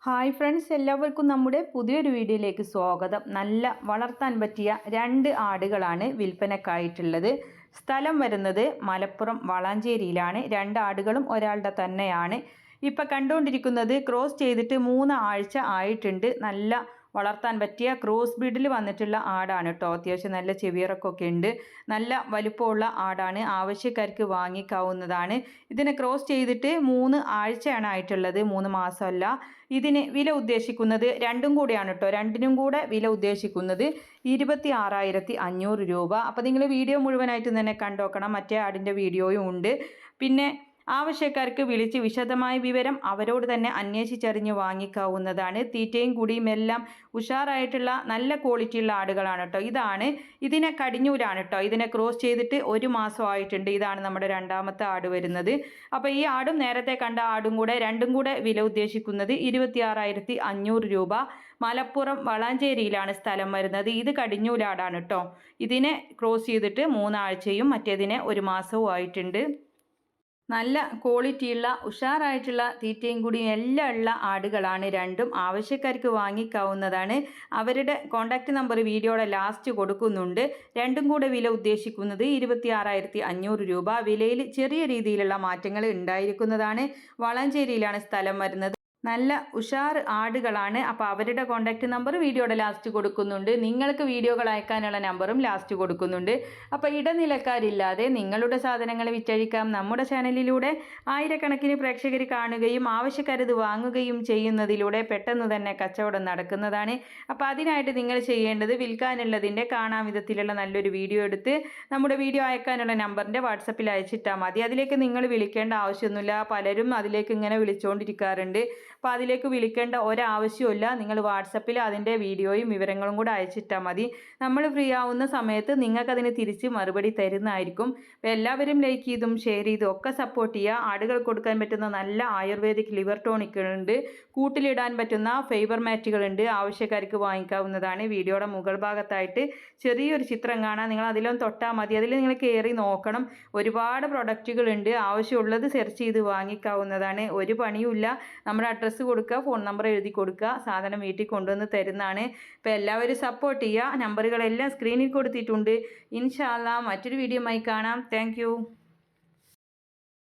Hi friends, എല്ലാവർക്കും നമ്മുടെ പുതിയൊരു വീഡിയോയിലേക്ക് സ്വാഗതം. നല്ല വളർത്താൻ പറ്റിയ 2 ആടുകളാണ് വിൽപ്പനക്കായിട്ടുള്ളത്. സ്ഥലം വരുന്നത് മലപ്പുറം വളാഞ്ചേരിയിലാണ്. 2 ആടുകളും ഒരാളുടെ തന്നെയാണ്. ഇപ്പം കണ്ടുകൊണ്ടിരിക്കുന്നത് ക്രോസ് ചെയ്തിട്ട് 3 ആഴ്ച ആയിട്ടുണ്ട്. നല്ല വളർത്താൻ പറ്റിയ ക്രോസ് ബ്രീഡിൽ വന്നിട്ടുള്ള ആടാണ് കേട്ടോ. അത്യാവശ്യം നല്ല ചെവിയിറക്കൊക്കെ ഉണ്ട്. നല്ല വലുപ്പമുള്ള ആടാണ്. ആവശ്യക്കാർക്ക് വാങ്ങിക്കാവുന്നതാണ്. ഇതിനെ ക്രോസ് ചെയ്തിട്ട് 3 ആഴ്ചയാണ് ആയിട്ടുള്ളത്, 3 മാസമല്ല. ഇതിന് വില ഉദ്ദേശിക്കുന്നത് രണ്ടും കൂടെയാണ് കേട്ടോ. രണ്ടിനും കൂടെ വില ഉദ്ദേശിക്കുന്നത് 26,500 രൂപ. അപ്പോൾ നിങ്ങൾ വീഡിയോ മുഴുവനായിട്ട് തന്നെ കണ്ടോക്കണം. മറ്റേ ആടിൻ്റെ വീഡിയോയും ഉണ്ട്. പിന്നെ ആവശ്യക്കാർക്ക് വിളിച്ച് വിശദമായ വിവരം അവരോട് തന്നെ അന്വേഷിച്ചറിഞ്ഞ് വാങ്ങിക്കാവുന്നതാണ്. തീറ്റയും കുടിയും എല്ലാം ഉഷാറായിട്ടുള്ള നല്ല ക്വാളിറ്റിയുള്ള ആടുകളാണ് കേട്ടോ. ഇതിനെ കടിഞ്ഞൂലാണ് കേട്ടോ. ഇതിനെ ക്രോസ് ചെയ്തിട്ട് 1 മാസം ആയിട്ടുണ്ട്. ഇതാണ് നമ്മുടെ 2ാമത്തെ ആട് വരുന്നത്. അപ്പോൾ ഈ ആടും നേരത്തെ കണ്ട ആടും കൂടെ രണ്ടും കൂടെ വില ഉദ്ദേശിക്കുന്നത് 26,500 രൂപ. മലപ്പുറം വളാഞ്ചേരിയിലാണ് സ്ഥലം വരുന്നത്. ഇത് കടിഞ്ഞൂലാടാണ് കേട്ടോ. ഇതിനെ ക്രോസ് ചെയ്തിട്ട് 3 ആഴ്ചയും മറ്റേതിനെ 1 മാസവും ആയിട്ടുണ്ട്. നല്ല ക്വാളിറ്റിയുള്ള ഉഷാറായിട്ടുള്ള തീറ്റയും കൂടിയും എല്ലാം ഉള്ള ആടുകളാണ് രണ്ടും. ആവശ്യക്കാർക്ക് വാങ്ങിക്കാവുന്നതാണ്. അവരുടെ കോൺടാക്റ്റ് നമ്പർ വീഡിയോയുടെ ലാസ്റ്റ് കൊടുക്കുന്നുണ്ട്. രണ്ടും കൂടെ വില ഉദ്ദേശിക്കുന്നത് 26,500 രൂപ. വിലയിൽ ചെറിയ രീതിയിലുള്ള മാറ്റങ്ങൾ ഉണ്ടായിരിക്കുന്നതാണ്. വളാഞ്ചേരിയിലാണ് സ്ഥലം വരുന്നത്. നല്ല ഉഷാർ ആടുകളാണ്. അപ്പോൾ അവരുടെ കോൺടാക്റ്റ് നമ്പർ വീഡിയോയുടെ ലാസ്റ്റ് കൊടുക്കുന്നുണ്ട്. നിങ്ങൾക്ക് വീഡിയോകൾ അയക്കാനുള്ള നമ്പറും ലാസ്റ്റ് കൊടുക്കുന്നുണ്ട്. അപ്പോൾ ഇടനിലക്കാരില്ലാതെ നിങ്ങളുടെ സാധനങ്ങൾ വിറ്റഴിക്കാം. നമ്മുടെ ചാനലിലൂടെ ആയിരക്കണക്കിന് പ്രേക്ഷകർ കാണുകയും ആവശ്യക്കാരത് വാങ്ങുകയും ചെയ്യുന്നതിലൂടെ പെട്ടെന്ന് തന്നെ കച്ചവടം നടക്കുന്നതാണ്. അപ്പോൾ അതിനായിട്ട് നിങ്ങൾ ചെയ്യേണ്ടത് വിൽക്കാനുള്ളതിൻ്റെ കാണാൻ വിധത്തിലുള്ള നല്ലൊരു വീഡിയോ എടുത്ത് നമ്മുടെ വീഡിയോ അയക്കാനുള്ള നമ്പറിൻ്റെ വാട്സപ്പിൽ അയച്ചിട്ടാൽ മതി. അതിലേക്ക് നിങ്ങൾ വിളിക്കേണ്ട ആവശ്യമൊന്നുമില്ല. പലരും അതിലേക്ക് ഇങ്ങനെ വിളിച്ചുകൊണ്ടിരിക്കാറുണ്ട്. അപ്പോൾ അതിലേക്ക് വിളിക്കേണ്ട ഒരാവശ്യമില്ല. നിങ്ങൾ വാട്സപ്പിൽ അതിൻ്റെ വീഡിയോയും വിവരങ്ങളും കൂടെ അയച്ചിട്ടാൽ മതി. നമ്മൾ ഫ്രീ ആവുന്ന സമയത്ത് നിങ്ങൾക്കതിന് തിരിച്ച് മറുപടി തരുന്നതായിരിക്കും. അപ്പോൾ എല്ലാവരും ലൈക്ക് ചെയ്തും ഷെയർ ചെയ്തും ഒക്കെ സപ്പോർട്ട് ചെയ്യുക. ആടുകൾ കൊടുക്കാൻ പറ്റുന്ന നല്ല ആയുർവേദിക് ലിവർ ടോണിക്കുകളുണ്ട്. കൂട്ടിലിടാൻ പറ്റുന്ന ഫൈബർ മാറ്റുകളുണ്ട്. ആവശ്യക്കാർക്ക് വാങ്ങിക്കാവുന്നതാണ്. വീഡിയോയുടെ മുകൾ ഭാഗത്തായിട്ട് ചെറിയൊരു ചിത്രം കാണാം. നിങ്ങൾ അതിലൊന്ന് തൊട്ടാൽ മതി. അതിൽ നിങ്ങൾ കയറി നോക്കണം. ഒരുപാട് പ്രൊഡക്റ്റുകളുണ്ട്. ആവശ്യമുള്ളത് സെർച്ച് ചെയ്ത് വാങ്ങിക്കാവുന്നതാണ്. ഒരു പണിയുമില്ല. നമ്മുടെ അഡ്രസ്സ് കൊടുക്കുക, ഫോൺ നമ്പർ എഴുതി കൊടുക്കുക, സാധനം വീട്ടിൽ കൊണ്ടുവന്ന് തരുന്നതാണ്. അപ്പോൾ എല്ലാവരും സപ്പോർട്ട് ചെയ്യുക. നമ്പറുകളെല്ലാം സ്ക്രീനിൽ കൊടുത്തിട്ടുണ്ട്. ഇൻഷാ അല്ലാഹ് മറ്റൊരു വീഡിയോയുമായി കാണാം. താങ്ക്